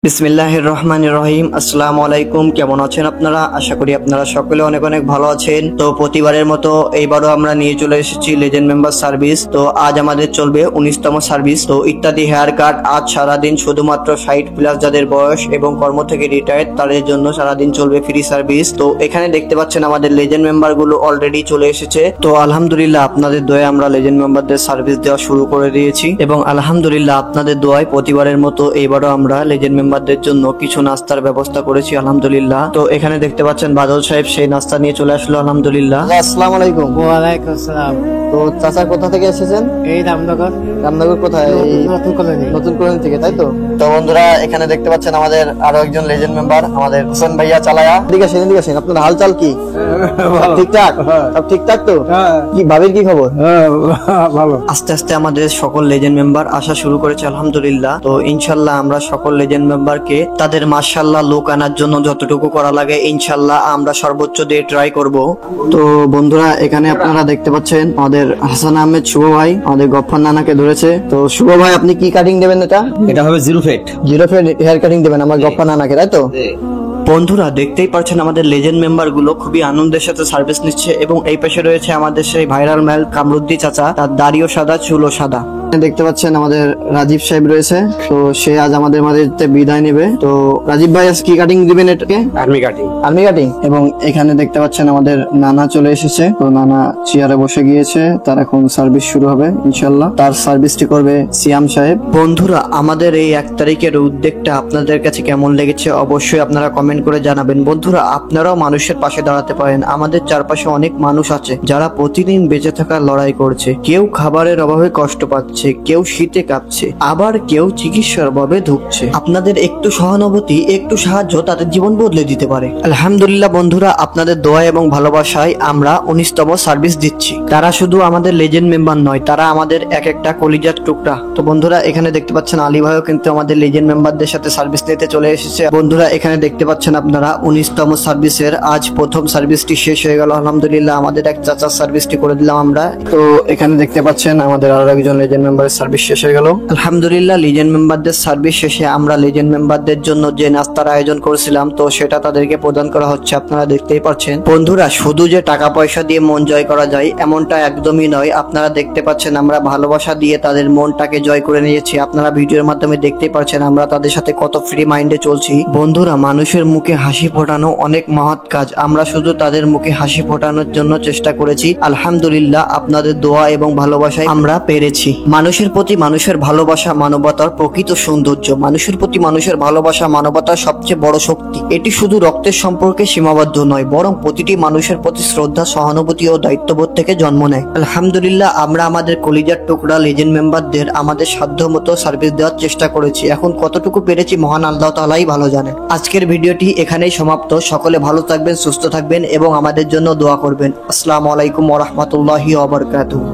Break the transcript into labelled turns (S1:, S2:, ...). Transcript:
S1: বিসমিল্লাহির রহমানির রহিম। আসসালামু আলাইকুম। কেমন আছেন আপনারা? আশা করি আপনারা সকলে অনেক অনেক ভালো আছেন। তো প্রতিবারের মতো এইবারও আমরা নিয়ে চলে এসেছি লেজেন্ড মেম্বার সার্ভিস। তো আজ আমাদের চলবে 19তম সার্ভিস। তো ইত্যাদি হেয়ার কাট আজ সারাদিন শুধুমাত্র 60+ যাদের বয়স এবং কর্ম থেকে রিটায়ার্ড তাদের জন্য সারাদিন চলবে ফ্রি সার্ভিস। তো এখানে দেখতে পাচ্ছেন আমাদের লেজেন্ড মেম্বার গুলো অলরেডি চলে এসেছে। তো আলহামদুলিল্লাহ আপনাদের দোয়ায় আমরা লেজেন্ড মেম্বারদের সার্ভিস দেওয়া শুরু করে দিয়েছি এবং আলহামদুলিল্লাহ আপনাদের দোয়ায় প্রতিবারের মতো এইবারও আমরা লেজেন্ড মেম্বারদের জন্য কিছু নাস্তার ব্যবস্থা করেছি আলহামদুলিল্লাহ। তো এখানে দেখতে পাচ্ছেন বাদল সাহেব সেই নাস্তা নিয়ে চলে আসলো আলহামদুলিল্লাহ। আসসালামু আলাইকুম।
S2: ওয়ালাইকুম আসসালাম।
S1: তো চাচা কোথা থেকে এসেছেন?
S2: এই রামনগর।
S1: রামনগর কোথায়?
S2: নতুন কলোনি।
S1: নতুন কলোনি থেকে, তাই তো? তো বন্ধুরা এখানে দেখতে পাচ্ছেন আমাদের আরো একজন লেজেন্ড মেম্বার আমাদের হোসেন ভাইয়া চালায়া। এদিকে আসেন আপনার হালচাল কি? ঠিকঠাক? সব ঠিকঠাক তো? কি ভাবির কি খবর?
S2: ভালো।
S1: আস্তে আস্তে আমাদের সকল লেজেন্ড মেম্বার আসা শুরু করেছে আলহামদুলিল্লাহ। তো ইনশাল্লাহ আমরা সকল লেজেন্ড মেম্বারকে তাদের মাশাআল্লাহ লোক আনার জন্য যতটুকু করা লাগে ইনশাল্লাহ আমরা সর্বোচ্চ দিয়ে ট্রাই করব। তো বন্ধুরা এখানে আপনারা দেখতে পাচ্ছেন আমাদের হাসান আহমেদ শুভ ভাই আমাদের গফফার নানাকে ধরেছে। তো শুভ ভাই আপনি কি কাটিং দেবেন?
S3: এটা হবে জিরো ফেট
S1: হেয়ার কাটিং দেবেন আমার গফফার নানাকে, তাই তো? বন্ধুরা দেখতেই পাচ্ছেন আমাদের লেজেন্ড মেম্বার গুলো খুবই আনন্দের সাথে সার্ভিস নিচ্ছে এবং এই পাশে রয়েছে আমাদের সেই ভাইরাল ম্যাল কামরুদ্দি চাচা, তার দাড়িও সাদা চুলও সাদা। দেখতে পাচ্ছেন আমাদের রাজীব সাহেব রয়েছে। তো সে আজ আমাদের মাঝে বিদায় নেবে। তো রাজীব ভাই আজ কি কাটিং দিবেন এটাকে?
S3: Army cutting.
S1: Army cutting. এবং এখানে দেখতে পাচ্ছেন আমাদের নানা চলে এসেছে। তো নানা চেয়ারে বসে গিয়েছে, তার এখন সার্ভিস শুরু হবে ইনশাল্লাহ। তার সার্ভিসটি করবে সিয়াম সাহেব। বন্ধুরা আমাদের এই 1 তারিখের উদ্যোগটা আপনাদের কাছে কেমন লেগেছে অবশ্যই আপনারা কমেন্ট করে জানাবেন। বন্ধুরা আপনারাও মানুষের পাশে দাঁড়াতে পারেন। আমাদের চারপাশে অনেক মানুষ আছে যারা প্রতিদিন বেঁচে থাকার লড়াই করছে। কেউ খাবারের অভাবে কষ্ট পাচ্ছে, কেউ শীতে কাঁপছে, আবার কেউ চিকিৎসার অভাবে ধুকছে। আপনাদের একটু সহানুভূতি, একটু সাহায্য তাদের জীবন বদলে দিতে পারে। আলহামদুলিল্লাহ বন্ধুরা আপনাদের দোয়া এবং ভালোবাসায় আমরা 19তম সার্ভিস দিচ্ছি। তারা শুধু আমাদের লেজেন্ড মেম্বার নয়, তারা আমাদের এক একটা কলিজার টুকরা। তো বন্ধুরা এখানে দেখতে পাচ্ছেন আলী ভাইও কিন্তু আমাদের লেজেন্ড মেম্বারদের সাথে সার্ভিস নিতে চলে এসেছে। বন্ধুরা এখানে দেখতে পাচ্ছেন আপনারা 19তম সার্ভিসের আজ প্রথম সার্ভিসটি শেষ হয়ে গেল আলহামদুলিল্লাহ। আমাদের এক চাচার সার্ভিসটি করে দিলাম আমরা। তো এখানে দেখতে পাচ্ছেন আমাদের আরো একজন লেজেন্ড মেম্বারের সার্ভিস শেষ হয়ে গেল আলহামদুলিল্লাহ। লেজেন্ড মেম্বারদের সার্ভিস শেষে আমরা লেজেন্ড মেম্বারদের জন্য যে নাস্তার আয়োজন করেছিলাম তো সেটা তাদেরকে প্রদান করা হচ্ছে, আপনারা দেখতেই পাচ্ছেন। বন্ধুরা শুধু যে টাকা পয়সা দিয়ে মন জয় করা যায় এমনটা একদমই নয়। আপনারা দেখতে পাচ্ছেন আমরা ভালোবাসা দিয়ে তাদের মনটাকে জয় করে নিয়েছি। আপনারা ভিডিওর মাধ্যমে দেখতে পাচ্ছেন আমরা তাদের সাথে কত ফ্রি মাইন্ডে চলছি। বন্ধুরা মানুষের মুখে হাসি ফোটানো অনেক মহৎ কাজ, আমরা শুধু তাদের মুখে হাসি ফোটানোর জন্য চেষ্টা করেছি। আলহামদুলিল্লাহ আপনাদের দোয়া এবং ভালোবাসায় আমরা পেরেছি। মানুষের প্রতি মানুষের ভালোবাসা মানবতার প্রকৃত সৌন্দর্য। মানুষের প্রতি মানুষের ভালোবাসা মানবতার সবচেয়ে বড় শক্তি। এটি শুধু রক্তের সম্পর্কে সীমাবদ্ধ নয়, বরং প্রতিটি মানুষের প্রতি শ্রদ্ধা, সহানুভূতি ও দায়িত্ববোধ থেকে জন্ম নেয়। আলহামদুলিল্লাহ আমরা আমাদের কলিজার টুকরা লেজেন্ড মেম্বারদের আমাদের সাধ্য মতো সার্ভিস দেওয়ার চেষ্টা করেছি। এখন কতটুকু পেরেছি মহান আল্লাহ তাআলাই ভালো জানেন। আজকের ভিডিওটি এখানেই সমাপ্ত। সকলে ভালো থাকবেন, সুস্থ থাকবেন এবং আমাদের জন্য দোয়া করবেন। আসসালামু আলাইকুম ওয়া রাহমাতুল্লাহি ওয়া বারাকাতুহু।